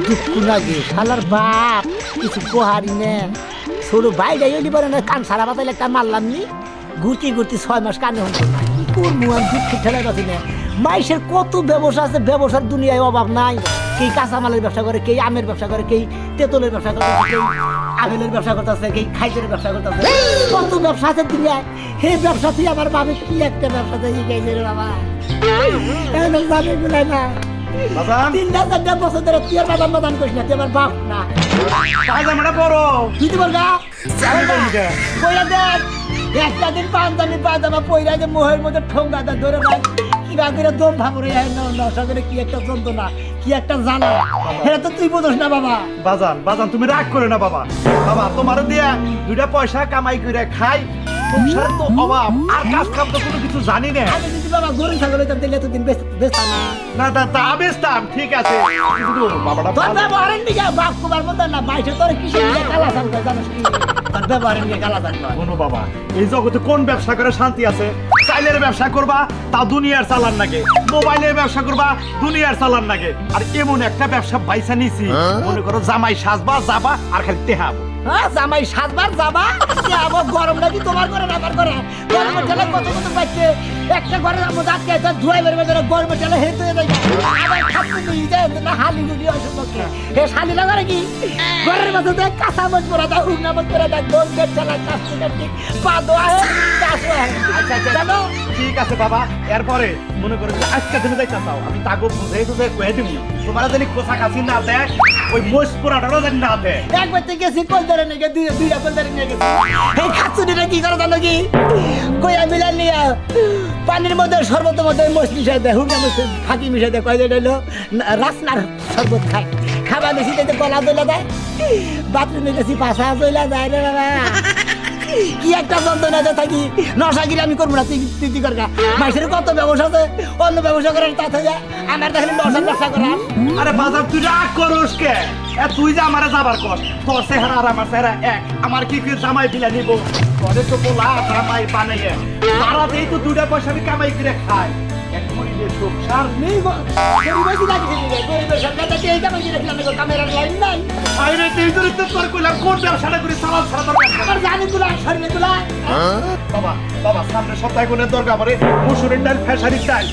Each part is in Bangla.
দুঃখ লাগে শালার বাপ কিছু পোহারি নে ছোট ভাই যাই পারে না কান সারা পাতাইলে একটা মারলাম নি ঘুরতে ঘুরতে 6 মাস কানে হতো না কি করবো আমি দুঃখ ঠেলে পাচ্ছি না মাইসের কত ব্যবসা আছে ব্যবসার দুনিয়ায় অভাব নাই কেই কাঁচামালের ব্যবসা করে কেই আমের ব্যবসা করে কেই তেঁতুলের ব্যবসা করতেছে কেই আপেলের ব্যবসা করতেছে কেই খাইতের ব্যবসা করতেছে কত ব্যবসা আছে দুনিয়ায় সেই ব্যবসা তুই আমার বাবে কি একটা ব্যবসা থেকে গেছে রে বাবা একদম যাবে বলে না তিনটা চারটা বছর ধরে তুই আর বাদাম করিস না তুই আমার বাপ না তুই তো বলগা পয়লা দেখ একটা দিন পাঞ্জামা পয়লা যে মোহের মধ্যে ঠোঙ্গা ধরে না কিবা করে দম ভাবরে নশা করে কি একটা যন্ত্রণা কি একটা জানা এটা তো তুই বোঝস না বাবা বাজান তুমি রাগ করে না বাবা তোমার দিয়া 2টা পয়সা কামাই করে খাই সংসারে তো অভাব আর কাজ কাম তো কোনো কিছু জানি না আমি যদি বাবা গরু ছাগল হইতাম তাহলে এতদিন বেচতাম না তা বেচতাম ঠিক আছে কিন্তু বাবাটা তোর ব্যবহারের দিকে বাপ কুমার মতো না মাইসে তোর কিসের দিকে কালা চাল জানিস কি তোর ব্যবহারের দিকে কালা চাল কোনো বাবা এই জগতে কোন ব্যবসা করে শান্তি আছে চাইলের ব্যবসা করবা তা দুনিয়ার চালান নাগে মোবাইলের ব্যবসা করবা দুনিয়ার চালান নাগে আর এমন একটা ব্যবসা বাইসা নিছি মনে করো জামাই সাজবা যাবা আর খালি টেহাবো জামাই 7 বার যাবা আবার গরম লাগি তোমার করে আমার করে গরমের ঠেলে কত পাইছে একটা ঘরের মধ্যে আটকে আছে ধুয়াই বের বের গরমের ঠেলে হেঁটে যায় আবার খাচ্ছে তুই না হালি গুলি আসে পক্ষে হে শালি লাগা কি ঘরের মধ্যে দেখ কাঁচা মত করা দাও উগনা মত করা দাও গোল গেট চালা কাছে ঠিক পা দোয়া হে কাছে আচ্ছা জানো ঠিক আছে বাবা এরপরে মনে করে আজকে তুমি যাইতা চাও আমি তাগো বুঝাই তো কয়ে দিবি তোমার জানি কোসা কাছি না দেখ ওই মোষ পোড়াটারও জানি না দেখ একবার থেকে গেছি কোল ধরে নিয়ে দুইটা কোল ধরে নিয়ে গেছি এই খাচ্ছুনিটা কি করে জানো কি কইয়া মিলা নিয়ে পানির মধ্যে শরবতের মধ্যে মোষ মিশাই দেয় হুড়া মোষ ফাঁকি মিশাই দেয় কয়ে দিল রাসনার শরবত খায় খাবার বেশি দিতে গলা দইলা দেয় বাথরুমে গেছি পাশা দইলা যায় রে বাবা কি একটা যন্ত্রণাতে থাকি নশাগিরি আমি করবো না তুই কর মাইসের কত ব্যবসা আছে অন্য ব্যবসা করার তাতে যায় আমার দেখলে নশার ব্যবসা করার আরে বাজার তুই রাগ করস কে তুই যে আমারে যাবার কর তোর চেহারা আর আমার চেহারা এক আমার কি জামাই দিলা নিব তোরে তো বলা জামাই বানাইয়ে তারা দেই তো 2টা পয়সা আমি কামাই করে খাই এক মরিলে সংসার নেই গরিবের লাগে গরিবের সরকার থেকে এই কামাই করে ফেলানো ক্যামেরার লাইন নাই আরে তুই তো তোর কইলাম কোন ব্যবসাটা করে চালাল ছাড়া দরকার আমার জানি তুলা শরীরে তুলা বাবা সামনে সপ্তাহে কোনে দরকার আমারে মুসুরের ডাল ফেসারির ডাল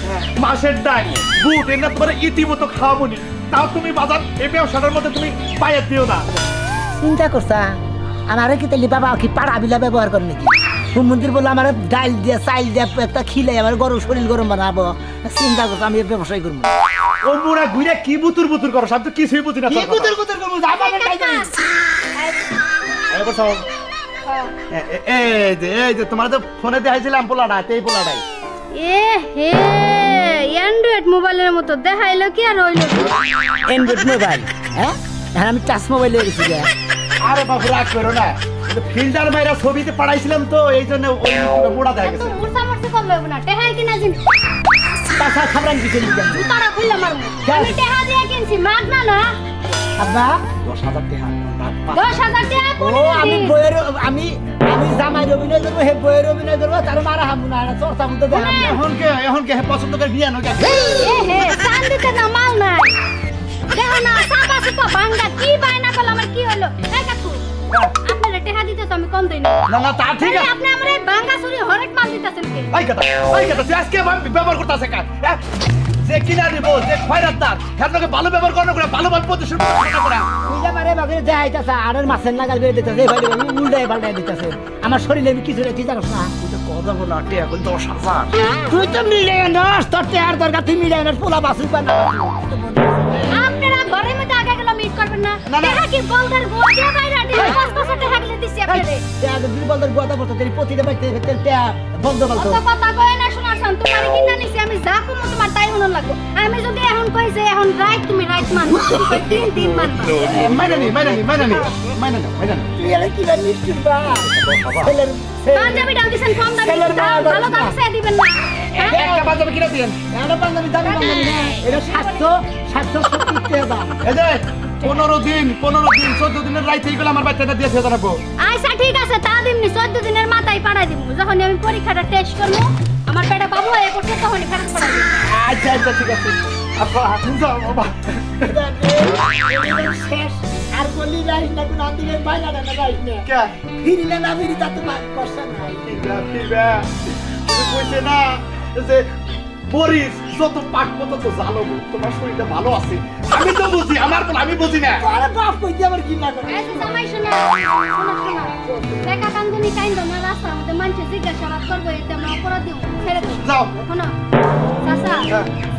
মাছের ডাল বুট এনে তোমার ইতিমতো খাওয়াবনি তাও তুমি বাজার এই ব্যবসাটার মধ্যে তুমি পাইয়ে দিও না চিন্তা করছা আমারে কি তাহলে বাবা কি পাড়া বিলা ব্যবহার করে নাকি কোন মন্দির বললো আমার ডাল দিয়ে চাইল দিয়ে একটা খিলে আমার গরম শরীর গরম বানাবো চিন্তা করছো আমি ব্যবসায় করবো ও মোরা ঘুরে কি বুতুর করো সব তো কিছুই বুঝি না কি বুতুর করবো যাবা না তাই জানি এই যে তোমার তো ফোনে দেখাইছিলাম পোলাটা এই পোলাটাই এ হে অ্যান্ড্রয়েড মোবাইলের মতো দেখাইলো কি আর হইলো অ্যান্ড্রয়েড মোবাইল হ্যাঁ আমি টাচ মোবাইল নিয়ে গেছি আরে বাবু রাগ করো না ফিল্টার মাইরা ছবিতে পাঠাইছিলাম তো এই জন্য ওই মোড়া দেখা গেছে উড়সামরসে করলো না টেহাই কিনা জিন টাকা খাবরান কি করি জানি তারা খুললা মারমু আমি টেহা দিয়ে কিনছি মাগনা না আব্বা 10,000 টাকা 10,000 টাকা ও আমি বইয়ের আমি জামাই অভিনয় করবো হে বইয়ের অভিনয় করবো তার মারা হামু না চর্চা মতো দেখাম এখন কে পছন্দ করে বিয়ে নয় এ হে চান্দিতে না মাল নাই দেখো না সাপা সুপা ভাঙ্গা কি বায়না করলো আমার কি হলো এই কাকু আপনারা টেহা দিতে তো আমি কম দেই না না তা ঠিক আছে আপনি আমারে ভাঙ্গা চুরি হরেক মাল দিতেছেন কে এই কথা তুই আজকে ব্যবহার করতেছে কাজ যে কিনা দিব যে খয়রাতদার হেতকে ভালো ব্যবহার করে ভালোভাবে প্রতিশোধ করে তুই যে মারে বাগরে দেখাইতাছ আর মাছের নাগাল বের দিতেছে এই ভাই আমি উল্টাই পাল্টাই দিতেছে আমার শরীরে আমি কিছু রেখে জানোস না তুই তো কথা বলা টিয়া কই 10,000 তুই তো মিলে নস তোর আর দরকার তুই মিলে নস পোলা বাসুই পানা আপনারা ঘরের মধ্যে আগে গেল মিট করবেন না টেহা কি বলদার গোয়া দিয়া বাইরে আটি 5 টেহা গলে দিছি আপনারে তে দুই বলদার গোয়াটা বলতে তেরি প্রতিটা বাইতে তে বন্ধ বলতো অত কথা কয় না শোনার শান্ত তোমারে কিনা নিছি আমি যা কম তোমার তাই মন লাগবে আমি যদি এখন কই যে এখন রাইট তুমি রাইট মান 3 মানবা মাইনা তুই এর কি জানিস নিষ্ঠুর বা ছেলের পাঞ্জাবি ডাল দিছেন কম দামি ভালো দাম সে দিবেন না একটা বাজাবে কিনা দিবেন এটা পাঞ্জাবি দামি না এটা 770 টাকা এই যে 15 দিন 14 দিনের রাইতে এইগুলো আমার বাচ্চাটা দিয়ে জানাবো আচ্ছা ঠিক আছে তা দিমনি 14 দিনের মাথায় পাঠাই দিমু যখন আমি পরীক্ষাটা টেস্ট করব আমার পেটে বাবু হয়ে পড়ছে তখনই ফেরত পাঠাই দিমু আচ্ছা ঠিক আছে আব্বা যাও বাবা শেষ আর বলি যাইস না কোন দিকে বাইনা না যাইস না কে ফিরিলে না ফিরি তা তোমার কষ্ট নাই ফিরবা তুমি কইছে না যে বরিস যত পাকবো তত জ্বালবো তোমার শরীরটা ভালো আছে আমি তো বুঝি আমার বল আমি বুঝি না আরে বাপ কই দিয়ে আমার কি না করে এই যে জামাই শোনা দেখা কান্দুনি কাইন্দ না রাস্তার মধ্যে মানুষ জিজ্ঞাসাবাদ করবো এতে আমরা অপরাধ দিব ছেড়ে দেব যাও শোনো চাচা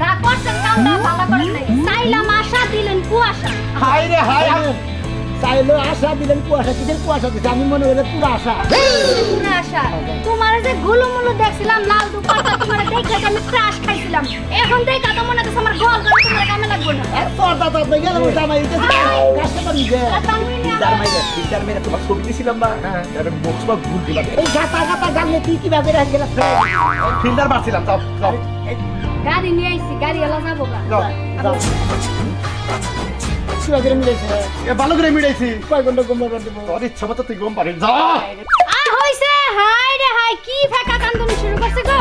যা করছেন কামটা ভালো করেন নাই চাইলাম আশা দিলেন কুয়াশা হাই রে হাই চাইলো আশা দিলেন কুয়াশা কিসের কুয়াশা দিচ্ছে আমি মনে হলো পুরো আশা পুরো আশা তোমার যে গুলুমুলু দেখছিলাম লাল দুপাটা তোমার দেখে আমি ক্রাশ খাইছিলাম এখন দেখা তো মনে হচ্ছে আমার গোল করে তোমার কামে লাগবে না এক পর্দা তো গেল ওটা আমার এটা কাজটা করি যে ফিল্টার মেরে তোমার ছবি দিছিলাম না আরে বক্স বা ভুল দিলাম এই গাতা গাতা গালে তুই কিভাবে রাখ গেল ফিল্টার মারছিলাম যাও যাও গাড়ি নিয়ে আইছি গাড়ি এলা যাবো গা যাও যাও কিভাবে মিলেছে এ ভালো করে মিলাইছি কয় ঘন্টা গোমরা করে দেবো তোর ইচ্ছা মতো তুই গম পারিস যা আর হইছে হাই রে হাই কি ফাঁকা কান্দনি শুরু করছে গো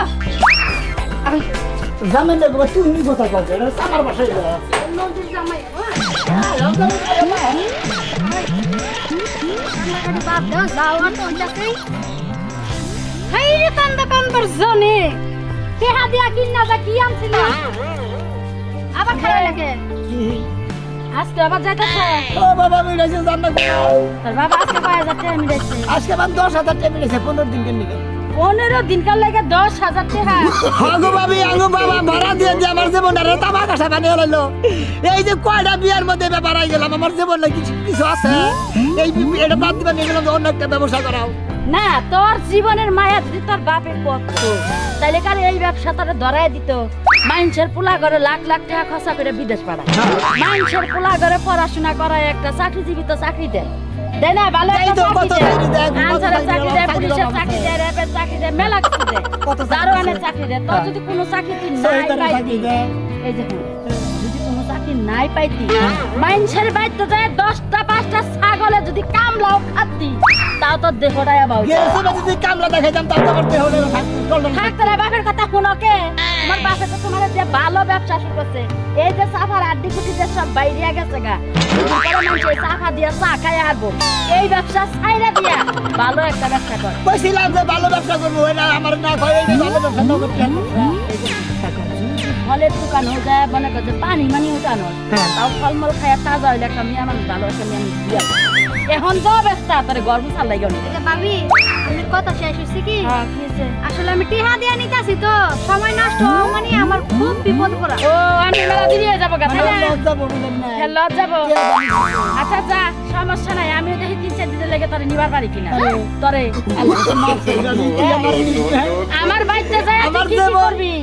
জামেন না বাবা তুমি কথা বলছো এটা আমার বাসায় যা নদীর জামাই বাপ দাও যাও আর তো যাচ্ছে হাই রে কান্দর জনে তেহা দিয়া কিনা যা কি আনছিল আবার খারাপ লাগে আজকে আবার যাইতেছে ও বাবা মিলেছে জান্নাত তোর বাবা আজকে পায়ে যাচ্ছে আমি দেখছি আজকে বান 10,000 টাকা মিলেছে 15 দিন কেন নিকে 15 দিন কাল লাগে 10,000 টাকা আগো ভাবি আগো বাবা ভাড়া দিয়ে যে আমার জীবনটা রে তামাক আশা বানিয়ে লইলো এই যে কয়টা বিয়ার মধ্যে ব্যাপার আই গেলাম আমার জীবন না কিছু আছে এই এটা বাদ দিবা নিয়ে গেলাম অন্য একটা ব্যবসা করাও না তোর জীবনের মায়া যদি তোর বাপের পক্ষ তাইলে কার এই ব্যবসা তোরে ধরায় দিত মানুষের পোলা ঘরে লাখ লাখ টাকা খরচা করে বিদেশ পাঠায় মানুষের পোলা ঘরে পড়াশোনা করায় একটা চাকরিজীবী তো চাকরি দেয় দেয় না ভালো একটা চাকরি দেয় আনসারের চাকরি দেয় পুলিশের চাকরি দেয় র্যাবের চাকরি দেয় মেলা কিছু দেয় দারোয়ানের চাকরি দেয় তোর যদি কোনো চাকরি তুই নাই পাইতি এই যে যদি কোনো চাকরি নাই পাইতি মানুষের বাড়িতে যায় 10টা 5টা ছাগলে যদি কামলাও খাতি তাও তোর দেহটাই আবার গেছে না যদি কামলা দেখাইতাম তাও তো আমার দেহ হলো থাকতে রে বাপের কথা শুনো কে আমার বাপে তো তোমার যে ভালো ব্যবসা শুরু করছে এই যে সাফার আড্ডি কুটি যে সব বাইরে গেছে গা মানুষ চাফা দিয়া চা খাই আসবো এই ব্যবসা ছাইরা দিয়া ভালো একটা ব্যবসা কর কইছিলাম যে ভালো ব্যবসা করবো এটা আমার না কয় এই ভালো ব্যবসা তো করতে ফলের দোকান হয়ে যায় মনে করছে পানি মানি উঠানো তাও ফলমূল খাইয়া তাজা হইলে একটা মেয়ে মানুষ ভালো একটা মেয়ে দিয়া এখন তো ব্যস্তা তোর গর্ব চাল লাগে ভাবি কথা শেষ হয়েছে কি আসলে আমি টিহা দিয়া নিতেছি তো সময় নষ্ট মানে আমার খুব বিপদ পড়া ও আমি মেলা দিয়ে যাবো গা লজ যাবো আচ্ছা যা সমস্যা নাই আমিও দেখি 3-4 দিনের লেগে তোরে নিবার পারি কিনা তোরে আমার বাচ্চা যায় আমার কি জীবন করবি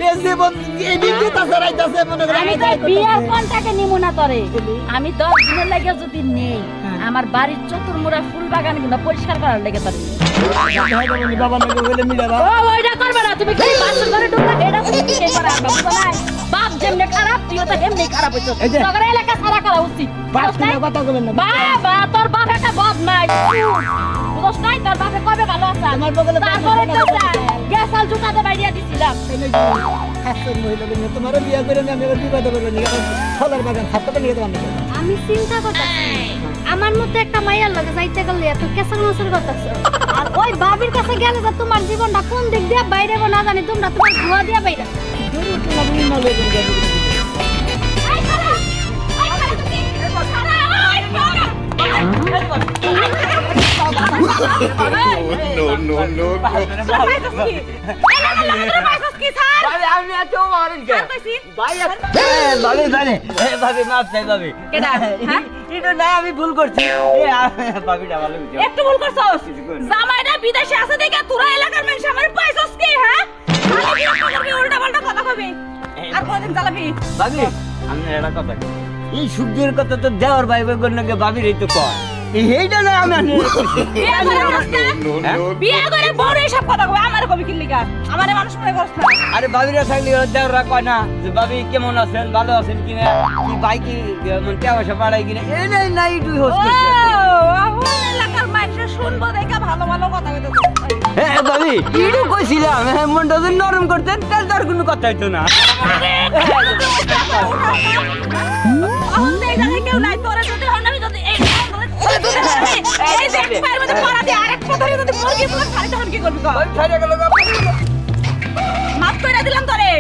এই জীবন এই বিদ্যুৎ রাইতাছে মনে করে আমি তো বিয়ার কোনটাকে নিমু না তোরে আমি 10 দিনের লেগে যদি নেই আমার বাড়ির চতুর্মুড়া ফুল বাগান গুলো পরিষ্কার করার লেগে তোরে বাবা নাকি বলে মিলাবা ও ওইটা করবে না তুমি কি বাসর ঘরে ঢুকলা এটা তুমি কি করা বাবা নাই বাপ যেমনে খারাপ তুইও তো হেমনি খারাপ হইছস তোর এলাকা সারা করা উচিত বাপ তুমি কথা বলেন না বাবা তোর বাপ একটা বদমাই বুঝছ নাই তোর বাপে কবে ভালো আছে আমার বগলে তারপরে তো গ্যাসাল জুতাতে বাইরিয়া দিছিলাম হাসন মহিলা বলে তোমার বিয়ে করে আমি আবার বিবাদ বলে নি ফলের বাগান থাকতে নিয়ে তোমার আমি চিন্তা করতেছি আমার মতো একটা মাইয়ার লাগে যাইতে গেলে এত কেসার মাসের করতেছ আর ওই বাবির কাছে গেলে যে তোমার জীবনটা কোন দিক দিয়ে বাইরে না জানি তোমরা তোমার ধোয়া দিয়ে বাইরে আমি এত মারেন কে ভাই ভাবি ভাবি মাফ চাই ভাবি এটা না আমি ভুল করছি ভাবিটা ভালো একটু ভুল করছস জামাইটা বিদেশে আছে দেখে তোরা এলাকার মানুষ আমার পাইছস কি হ্যাঁ খালি বিরক্ত করবি উল্টা পাল্টা কথা কবি আর কোনদিন চালাবি ভাবি আমি এটা কথা এই সূর্যের কথা তো দেওয়ার ভাই গন্যকে ভাবির এই তো কয় এইটা না আমি বিয়ে করে বড় এসব কথা কবে আমার কবি কি লিগা আমারে মানুষ মনে করছ না আরে ভাবিরা থাকলে দেওয়ারা কয় না যে ভাবি কেমন আছেন ভালো আছেন কিনা কি ভাই কি মন টাকা পাড়াই কিনা এই নাই নাই তুই হোস আমার এলাকার মানুষ শুনবো দেখা ভালো ভালো কথা কইতে হ্যাঁ ভাবি ইডু কইছিলাম মনটা নরম করতেন তার কোনো কথা হইতো না কি বল খালি তখন কি করবি কর ভাবি ছাড়িয়ে গেল মাফ করে দিলাম তোরে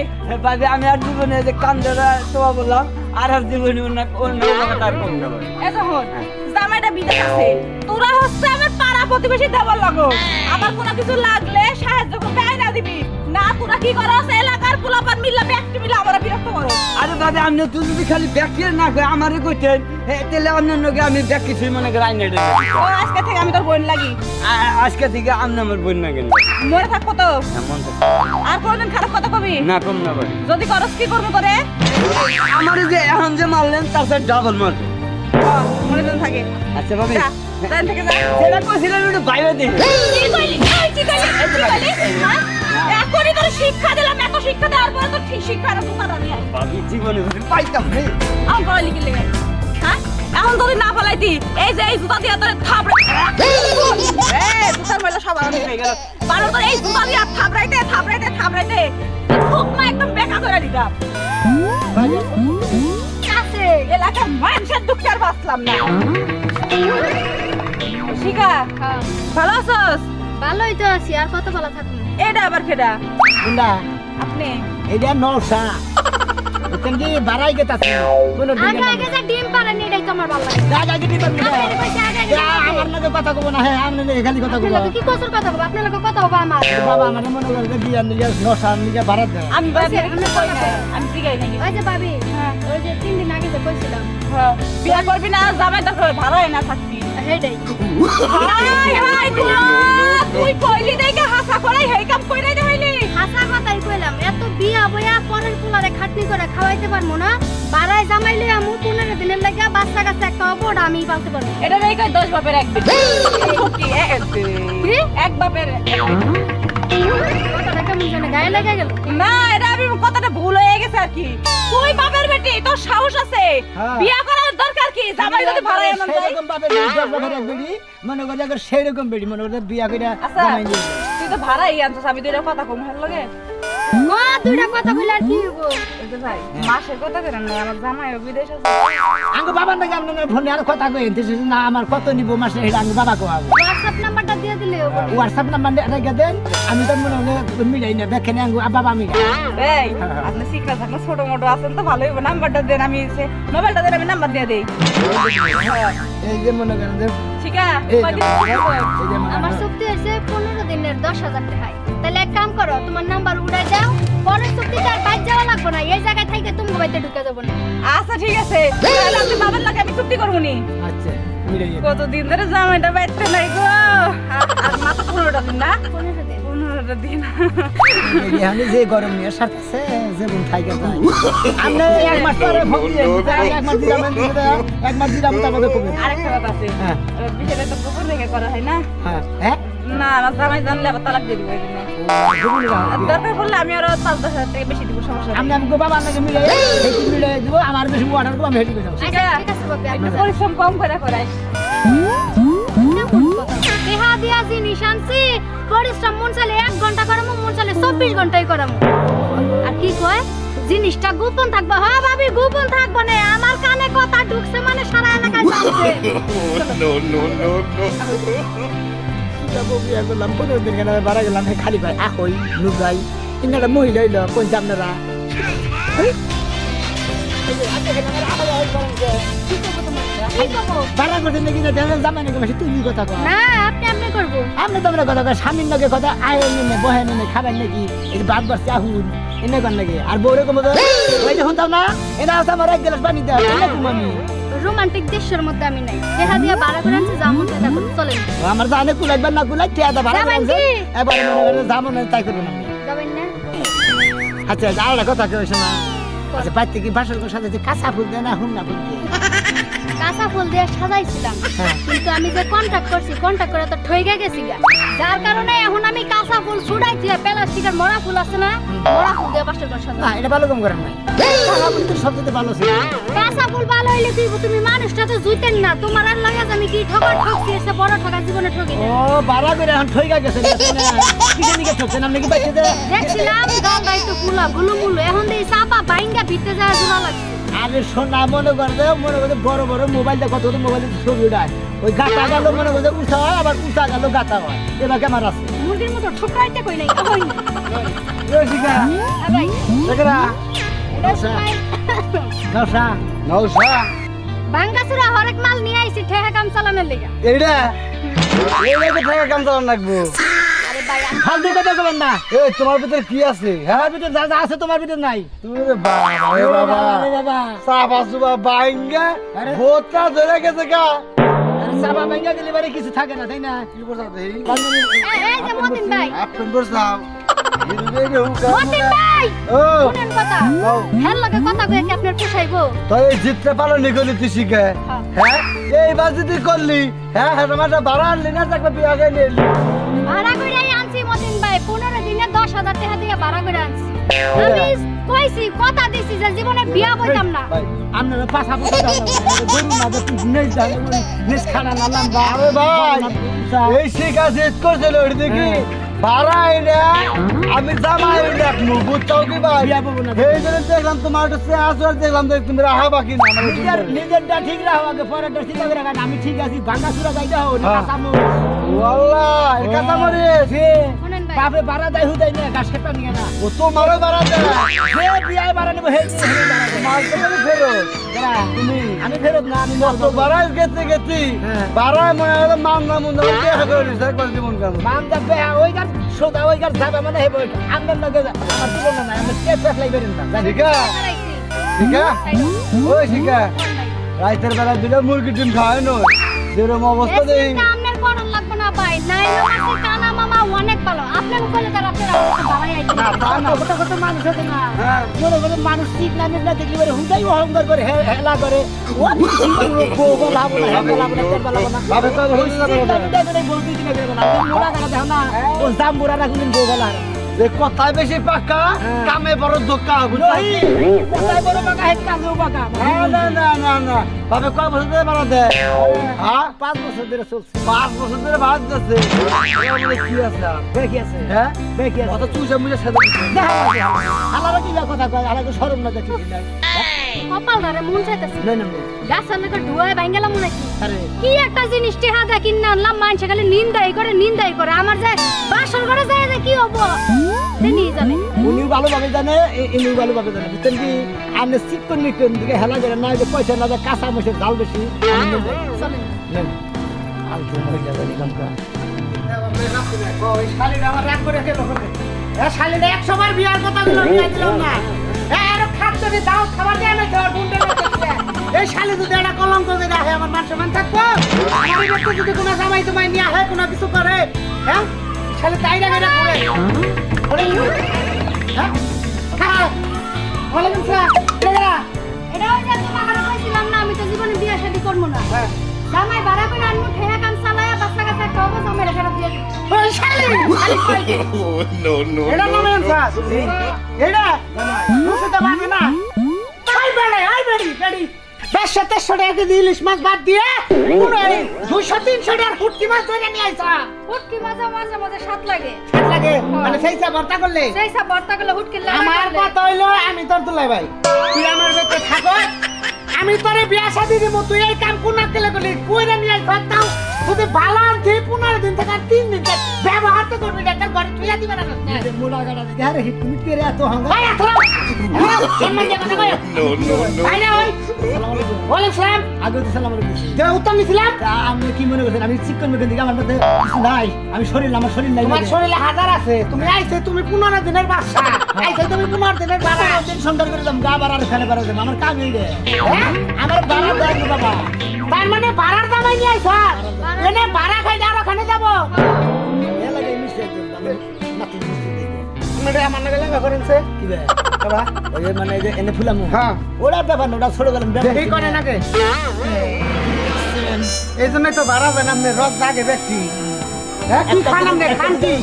ভাবি আমি আর জীবনে যে কান্দরা তোয়া বললাম আর জীবনে অন্য কথা আর করব না ভাবি। এ যখন জামাইটা বিদেশ আছে তোরা হচ্ছে আমার পাড়া প্রতিবেশী দেওয়ার লাগো আমার কোনো কিছু লাগলে সাহায্য করতে আইনা দিবি না তোরা কি করস এলাকার পোলাপান মিলা ব্যক্তি মিলা আমরা বিরক্ত করো আরে ভাবি আপনি তুই যদি খালি ব্যাকি না করে আমারে কইতেন তাহলে আপনার নগে আমি ব্যাকি ছুই মনে করে আইনা দেব ও আজকে থেকে আমি তোর বোন লাগি আজকে থেকে আপনি আমার বোন না কেন মরে থাকবো তো এমন তো আর কোনদিন খারাপ কথা কবি না কম না ভাবি যদি করস কি করবো তোরে আমার যে এখন যে মারলেন তার সাথে ডাবল মারবে মনে দিন থাকে আচ্ছা ভাবি যা দেন থেকে যা সেটা কইছিলেন একটু বাইরে দিন কি কইলি কি কইলি হ্যাঁ এখনই তোর শিক্ষা দিলাম এত শিক্ষা দেওয়ার পরে তো ঠিক শিক্ষা না তুই নিয়ে আয় ভাবি জীবনে যদি পাইতাম রে আম কইলি কি লাগে হ্যাঁ এখন যদি না ফলাইতি এই যে এই জুতা দিয়া তোর থাবড়ে জুতার ময়লা সব আলাদা হয়ে গেল পারো তোর এই জুতা দিয়া থাবড়াইতে খুব মা একদম বেকা করে দিতাম আছে এলাকার মানুষের দুঃখ আর বাঁচলাম না শিখা ভালো আছোস ভালোই তো আছি আর কত ভালো থাকবো এটা আবার কেডা বুলা আপনি এটা নলসা এখান কি বাড়াই গেতাছে কোনো দিন আগে আগে যে ডিম পারেনি এটাই তো আমার ভালো লাগে আগে আগে দিবেন না আপনি কইছে আগে আগে আমার নাকি কথা কব না হ্যাঁ আমি নাকি খালি কথা কব আপনার লগে কি কসুর কথা বলবো আপনার লগে কথা হবে আমার বাবা মানে মনে করে বিয়ার নিয়ে নশা নিয়ে বাড়া দেয় আমি আমি জিগাই নাই ওই যে ভাবি হ্যাঁ। ওই যে 3 দিন আগে যে কইছিলাম বিয়া করবি না জামাই তো ভাড়ায় না থাকবি হেডাই হাই হাই তুই কইলি দেখে হাসা করাই হেই কাম কইরাই দে হইলি হাসা কথাই কইলাম এত বিয়া বইয়া পরের পোলারে খাটনি করে খাওয়াইতে পারবো না বাড়ায় জামাইলে আমু 15 দিনের লাগা বাচ্চা কাছে একটা অবড় আমি পালতে পারবো এটা নেই কই 10 বাপের এক বেটি কি এক বাপের কথাটা কেমন জানে গায়ে লেগে গেল না এটা আমি কথাটা ভুল হয়ে গেছে আর কি তুই বাপের বেটি তোর সাহস আছে হ্যাঁ। বিয়া করার দরকার কি জামাই যদি ভাড়ায় এমন যায় সেরকম ভাবে বাপের এক বেড়ি মনে করে আগে সেরকম বেড়ি মনে করে বিয়া করে আচ্ছা জামাই নিয়ে যায়। তুই তো ভাড়াই আনছিস আমি দুইটা কথা কম ভালো লাগে মা দুইটা কথা কইলে আর কি হইব এই যে ভাই মাসের কথা কেন নাই আমার জামাই বিদেশ আছে আঙ্গো বাবার নাকি আপনার ফোনে আর কথা কই এনতেছে না আমার কত নিব মাসে এটা আঙ্গো বাবা কোয়াবো হোয়াটসঅ্যাপ নাম্বারটা দিয়ে দিলে হবে হোয়াটসঅ্যাপ নাম্বার রেখে দেন আমি তো মনে হয় মিলাই না দেখেন আঙ্গো বাবা মিলাই এই আপনি শিক্ষা থাকলে ছোট মোটো আছেন তো ভালোই হবে নাম্বারটা দেন আমি মোবাইলটা দেন আমি নাম্বার দিয়ে দেই এই যে মনে করেন যে শিখা এই কয়দিন যে মনে আমার করেন- চুক্তি হয়েছে 15 দিনের 10,000 টাকা তাহলে এক কাম করো তোমার নাম্বার উড়াই দাও পরের চুক্তিতে আর বাইরে যাওয়া লাগবে না এই জায়গায় থেকে তুমি বাইতে ঢুকে যাবো না আচ্ছা ঠিক আছে তাহলে আপনি বাবার লাগে আমি চুক্তি করবো নি আচ্ছা মিলাই কতদিন ধরে জামাইটা বাইতে নাই গো আর মাত্র 15টা দিন না 15 দিন 15টা দিন আমি যে গরম নিয়ে সারতেছে যে বোন খাইকে যায় আমরা এক মাস পরে ফোন দিয়ে এক মাস দিলাম এক মাস দিলাম তারপরে কবে আরেকটা কথা আছে হ্যাঁ বিষয়টা তো গোপন রেখে করা হয় না হ্যাঁ হ্যাঁ না আমার জামাই জানলে আবার তালাক দিয়ে দিব এই জন্য আর দরকার পড়লে আমি আরো 5-10 হাজার টাকা বেশি দিব সমস্যা আমি নেই আমি বাবা আপনাকে মিলাই হেঁটে মিলাই দিব আমার বেশি অর্ডার করবো আমি হেঁটে করে যাবো আচ্ছা ঠিক আছে বাবা একটু পরিশ্রম কম করে করাইস দেহা দিয়া জিনিস আনছি পরিশ্রম মন চাইলে 1 ঘন্টা করামু মন চাইলে 24 ঘন্টাই করামু আর কি কয় জিনিসটা গোপন থাকবে হ্যাঁ ভাবি গোপন থাকবে না আমার কানে কথা ঢুকছে মানে সারা এলাকায় জানছে যাবো বিয়া করলাম 15 দিন কেন বাড়া গেলাম খালি ভাই আহই নুগাই ইনারা মহিলা হইল কোন আপনারা কি করবো বাড়া করতে নাকি জামাই নাকি বেশি তুমি কথা কও না আপনি করবো আপনি তো আমরা কথা কয় স্বামীর নাকি কথা আয় নেই বহে নেই খাবেন নাকি এই বাদ বাড়ছে আহুন এনে কর নাকি আর বউরে কমো তো ওই যে শুনতাম না এনা আছে আমার এক গ্লাস পানি দাও এনে কম আমি রোমান্টিক দৃশ্যের মধ্যে আমি নাই দেহা দিয়া বাড়া করে আনছি জামুন সেটা করতে চলেন আমার জানে কুলাইবার না কুলাই টিয়া দা ভাড়া যাবেন আছে কি? এবারে মনে করে জামুন তাই করবেন আমি যাবেন না আচ্ছা আর একটা কথা কইছ না আচ্ছা বাইতে কি বাসর কোন সাথে কাঁচা ফুল দেয় না হুন্না ফুল দেয় কাঁচা ফুল দিয়ে সাজাইছিলাম হ্যাঁ। কিন্তু আমি যে কন্টাক্ট করছি কন্টাক্ট করে তো ঠইকে গেছি গা যার কারণে এখন আমি কাঁচা ফুল ছুড়াই দিয়ে প্লাস্টিকের মরা ফুল আছে না মরা ফুল দিয়ে বাসর ঘর সাজাই না এটা ভালো কম করেন নাই কাঁচা ফুল তো সবচেয়ে ভালো ছিল কাঁচা ফুল ভালো হইলে কি তুমি মানুষটা তো জুইতেন না তোমার আর লাগে আমি কি ঠকা ঠকছি এসে বড় ঠকা জীবনে ঠকি ও বাড়া করে এখন ঠইকা গেছে কি জানি কে ঠকছেন আপনি কি পাইছে যে দেখছিলাম গাল গাইতো ফুলা গুলু মুলু এখন দেই চাপা বাইঙ্গা ভিতরে যায় জোড়া লাগছে আরে শোনা মনে করবে বড় বড় মোবাইলটা কত মোবাইলে ছবি উঠায় ওই গাতা গেল মনে করবে উঠা হয় আবার উঠা গেল গাতা হয় এবার কেমন আছে মুরগির মতো ঠোকরাইতে কই নাই কই শিখা ভাই দেখরা এটা সবাই নশা নৌসা ভাঙ্গাসুরা হরেক মাল নিয়ে আইছি ঠেহা কাম চালানোর লাগা এইটা এইটা থেকে কাম চালান লাগবো আরে ভাই ফালতু কথা বলেন না এই তোমার ভিতরে কি আছে হ্যাঁ আমার ভিতরে যা যা আছে তোমার ভিতরে নাই তুমি রে বাবা রে বাবা বাবা সাবা সুবা বাইঙ্গা আরে। ভোটটা ধরে গেছে গা আরে সাবা ভাঙ্গা গেলে বারে কিছু থাকে না তাই না কি করছ দেই এই যে মতিন ভাই আপন করছাও মতিন ভাই ও শুনেন কথা হ্যাঁ লাগে কথা কই কি আপনার পোষাইবো তুই জিততে পারো নিগলি তুই শিখে হ্যাঁ এইবার যদি করলি হ্যাঁ হ্যাঁ তোমার ভাড়া আনলি না তাকে বিয়া গাই নিলি ভাড়া কইরাই আনছি মতিন ভাই 15 দিনে 10,000 টাকা দিয়ে ভাড়া কইরা আনছি আমি কইছি কথা দিছি যে জীবনে বিয়া বইতাম না আপনারা পাশা পাশা গরু না দেখি নেই জানে নেস খানা না লম্বা আরে ভাই এই শিখা জিত করছিল ওই দেখি ভাড়া আইনা আমি জামাই দেখমু বুঝছাও কি ভাই বিয়া পাবো না। এই জন্য দেখলাম তোমার কাছে আসর দেখলাম যে তুমি রাহা বাকি না আমার নিজেরটা ঠিক রাখো আগে পরেরটা ঠিক রাখো আমি ঠিক আছি ভাঙ্গা সুরা যাইতে হবে না হ্যাঁ। কাসামো ওয়াল্লাহ এর কথা মরে শুনেন ভাই বাপে বাড়া দেয় হুদাই না গাছ খেপা নিয়ে না ও তো মারো ভাড়া দেয় যে বিয়ায় বাড়া নেবো হে মাল তো আমি ফেরত তুমি আমি ফেরত না আমি কত ভাড়ায় গেছে গেছি হ্যাঁ। ভাড়ায় মনে হলো মান না মন দেখা করে দিছে একবার জীবন কেন মান যাবে ওই গাছ সোজা ওই গাছ যাবে মানে হেবো আপনার লগে আমার তুলনা নাই আমরা কে ফেস লাইবেন না জানি শিখা হারাইছি শিখা ওই শিখা রাইতের বেলা দিলে মুরগি ডিম খাওয়াই নয় যেরকম অবস্থা দেই এসিটা আপনার করণ লাগবে না ভাই নাইলো আছে কানা মামা অনেক ভালো আপনার কইলে তার আপনার আমাকে বাড়াই আইছে না তা না কত কত মানুষ আছে না হ্যাঁ। বড় বড় মানুষ ঠিক না না দেখলি বলে হুদাই অহংকার করে হেলা করে ও গো বলা বলা হেলা বলা তেল বলা না ভাবে তো হইছে না ঠিক না হুদাই করে বলতে দিনা করে না মোড়া গাড়া দেখো না ও জাম্বুরা রাখলেন গো বলা যে কথায় বেশি পাকা হ্যাঁ। কামে বড় দোকা রহি কোথায় বড় বাঁকা হেড কাজেও বাঁকা না না না না ভাবে কয় বছর ধরে ভাড়া দেয় হ্যাঁ 5 বছর ধরে চলছে 5 বছর ধরে ভাড়া দিতেছে কি আছে আর? দেখি আছে হ্যাঁ দেখি আছে অত চুষে মুষে সেদে আলাদা কি কথা কয় আলাদা শরম না দেখি না কপাল ধরে মন চাইতেছে না না গাছের লেগে ডুয়ায় ভাঙ্গেলাম নাকি আরে কি একটা জিনিস টেহা দা কিনে আনলাম মানুষ খালি নিন্দাই করে আমার যে বাসর ঘরে যায় যে কি হবো তিনি জানে উনিও ভালোভাবে জানে ইনিও ভালোভাবে জানে বুঝছেন কি আপনি চিকন মিকন দিকে হেলা করে না যে পয়সা না যে কাঁচা মশে ঝাল বেশি চলেন নেন আলতু মহিলা জানি কামকা ওই শালিরা আমার রাগ করে গেল শালিরা 100 বার বিয়ার কথা গুলো নিয়ে দিলাম না আরে খাদ্য দিয়ে দাও খাবার দেয় না তোর বুনটা এই শালি যদি একটা কলঙ্ক করে রাখে আমার মান সম্মান থাকবো আমার ব্যক্তি যদি কোনো জামাই তোমায় নিয়ে আসে কোনো কিছু করে হ্যাঁ শালি তাই রাখে না করে হ্যাঁ হ্যাঁ ওয়ালাইকুম সালাম দাদা এটা ওই যে তোমাকে কইছিলাম না আমি তো জীবনে বিয়ে শাদী করব না জামাই ভাড়া করে আনমু ঠেয়া কাম চালায়া বাচ্চা কাচ্চা খাওয়াবো জামাইরে ফেরত দিয়ে দিবো। ওই শালি এটা নামে স্যার এটা বুঝতে পারবে না আই বেড়ে বেড়ি 200-300 টাকা কেজি ইলিশ মাছ বাদ দিয়ে পুরো 200-300 টাকার ফুটকি মাছ ধরে নিয়ে আইসা হুটকি মাঝে মাঝে মাঝে স্বাদ লাগে ঠিক লাগে মানে সেই চা ভর্তা করলে সেই সব ভর্তা করলে হুটকি লাগে আমার কথা হইলো আমি তোর দুলাই ভাই তুই আমার বেঁচে থাকো আমি তোরে বিয়া শাদি দিব তুই এই কাম কোনা কেলে করলি কইরা নিয়ে আই ভাতাও তুই ভালো আনছি 15 দিন থেকে 3 দিন থেকে ব্যবহার তো করবি না তোর ঘরে তুই দিবা না মোলা গাড়া দিকে আরে তুমি কে রে এত হাঙ্গা ভাই এত সম্মান দিয়ে কথা কই ভাই না ওই ওয়ালাইকুম সালাম আগে তো সালাম আলাইকুম যে উত্তর নিছিলাম আমি কি মনে করছেন আমি চিকন মেকন দিকে আমার মধ্যে নাই আমি আমার শরীর নাই তোমার শরীরে হাজার আছে তুমি আইছে তুমি 15 দিনের বাচ্চা আইছে তুমি 15 দিনের বাচ্চা দিন সুন্দর করে দাম গা বাড়ার ফেলে বাড়ার দাম আমার কাজ হই রে আমার বাড়া দাম বাবা তার মানে বাড়ার দামই নিয়ে আইছ এনে বাড়া খাই আর ওখানে যাব এ লাগে মিশে দাম নাতি মিশে দেই মানে আমার নাগালে করেনছে কি বে বাবা ওই মানে যে এনে ফুলামু হ্যাঁ ওরা ব্যাপার না ওটা ছোট গেলাম দেখি করে নাকি এই জন্য তো বাড়া যায় না আপনি রস জাগে ব্যক্তি হ্যাঁ কি খালাম রে খান্তি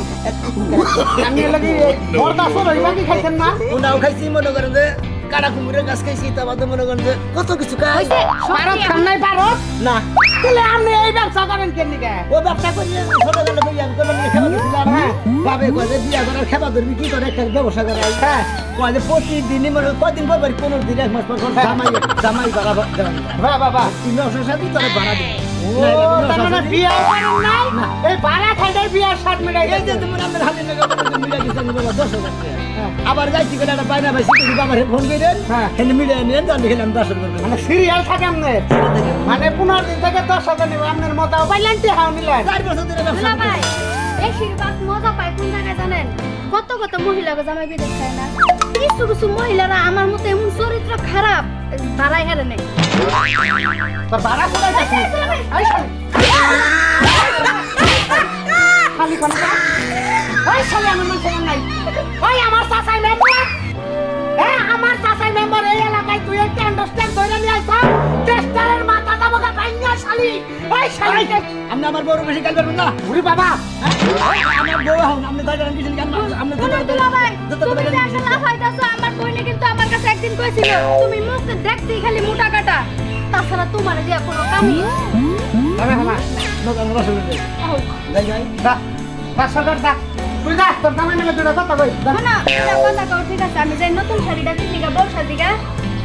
আমি লাগি বরদাসর হইবা কি খাইছেন না ওটাও খাইছি মনে করেন যে কাটা কুমুরের গাছ খাইছি তা বাদে মনে করেন যে কত কিছু খাই হইছে, ভারত খান নাই ভারত না তাহলে আপনি এই ব্যবসা করেন কেন নিকে ও ব্যবসা করি ছোটবেলা বই আমি কোন খেলা দিছিলাম হ্যাঁ বাবে কয় যে বিয়া করার খেলা ধরবি কি করে একটা ব্যবসা করে হ্যাঁ কয় যে প্রতিদিনই মনে কয়দিন পর 15 দিন এক মাস পর জামাই করা বাহ বাবা 300 সাথে তোরা ভাড়া দিই বিয়া করেন নাই এই ভাড়া খাইলে বিয়ার সাত মিটাই এই যে তুমি আমাদের হাতে লাগা মিটাই দিছেন বাবা 10,000 টাকা আবার যাইছি করে একটা বাইনা ভাই সিটি বাবারে ফোন কইরেন হ্যাঁ এনে মিটাই নিয়ে জান দেখলাম 10,000 টাকা মানে সিরিয়াল থাকে আমনে মানে 15 দিন থেকে 10,000 নিব আপনার মতাও পাইলেন তে হাও নিলেন 4 বছর ধরে ব্যবসা দুলা ভাই এই শিরবাক মজা পায় কোন জায়গায় জানেন কত কত মহিলাকে জামাই বিদেশ খায় না কিছু কিছু মহিলারা আমার মতো এমন চরিত্র খারাপ ভাড়াই হারে নেই তোর ভাড়া কোথায় যাচ্ছে এই শালি খালি কোন ওই শালি আমার মন ছেড়ে নাই ওই আমার চাচাই মেম্বার আমার চাচাই মেম্বার এই এলাকায় তুই একটা আন্ডারস্ট্যান্ড ধরে নিয়ে আইছা টেস্টারের মাথা দামকা বাইনা শালি ওই শালি আপনি আমার বড় বেশি গাল করবেন না ওরে বাবা আমার বউ হন আপনি দাঁড়ান কিছু গান আপনি দুলা ভাই তুমি যে আসলে লাফাইতাছো আমার বইনে কিন্তু আমার কাছে একদিন কইছিল তুমি মুখ দেখতেই খালি মোটা কাটা তাছাড়া তোমার দিয়া কোনো কামই আমি হামা নগর রসুন যাই যাই দা সরকার দা তুই যা তোর নামে নিলে দুটো কথা কই না এটা কথা কও ঠিক আছে আমি যাই নতুন শাড়িটা কিনি গা বর্ষা দিগা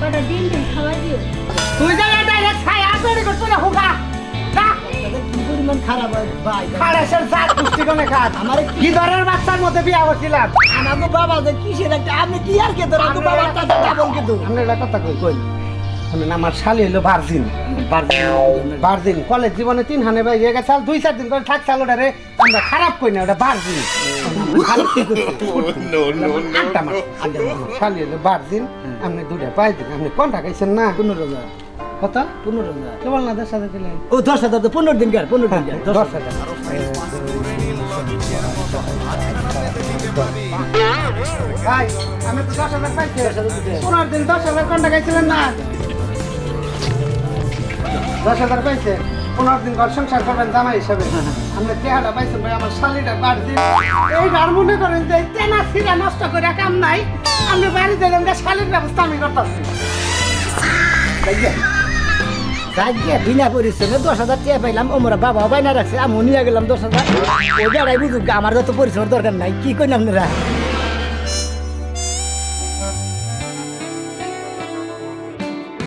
ওটা দিন দিন খাওয়াই দিও তুই যা ডাইরেক্ট খাই আসরে করতে না হুকা দা কি পরিমাণ খারাপ হয় ভাই খারাপের জাত পুষ্টি কোনে খাত আমার কি ধরনের বাচ্চার মধ্যে বিয়া করছিলাম আমার বাবা যে কিসের একটা আপনি কি আর কে ধরে আমার বাবার কাছে ডাবল কিন্তু আমরা একটা কথা কই কই মানে আমার শালি হলো ভার্জিন কলেজ জীবনে 3 হানে ভাই গেছে চাল 2-4 দিন করে থাক চাল ওটারে আমরা খারাপ কই না ওটা ভার্জিন আটটা মাস শালি হলো ভার্জিন আপনি দুটা পাই দিন আপনি কোনটা খাইছেন না 15,000 কত 15,000 কেবল না 10,000 দিলেন ও 10,000 তো 15 দিন কার 15 দিন 10,000 ভাই আমি তো 10,000 পাইছি 15 দিন 10,000 কোনটা খাইছিলেন না 10,000 পাইছে 15 দিন ঘর সংসার করবেন জামাই হিসাবে আমরা চেহারা পাইছেন ভাই আমার শালিটা বার দিন এই আর মনে করেন যে তেনা সিরা নষ্ট করে কাম নাই আমি বাড়ি দিলাম যে শালির ব্যবস্থা আমি করতেছি যাইয়া বিনা পরিশ্রমে 10,000 টাকা পাইলাম ওমরা বাবা বাইনা রাখছে আমি নিয়ে গেলাম 10,000 ওই বেড়াই বুঝুক আমার যত পরিশ্রমের দরকার নাই কি কইলাম আপনারা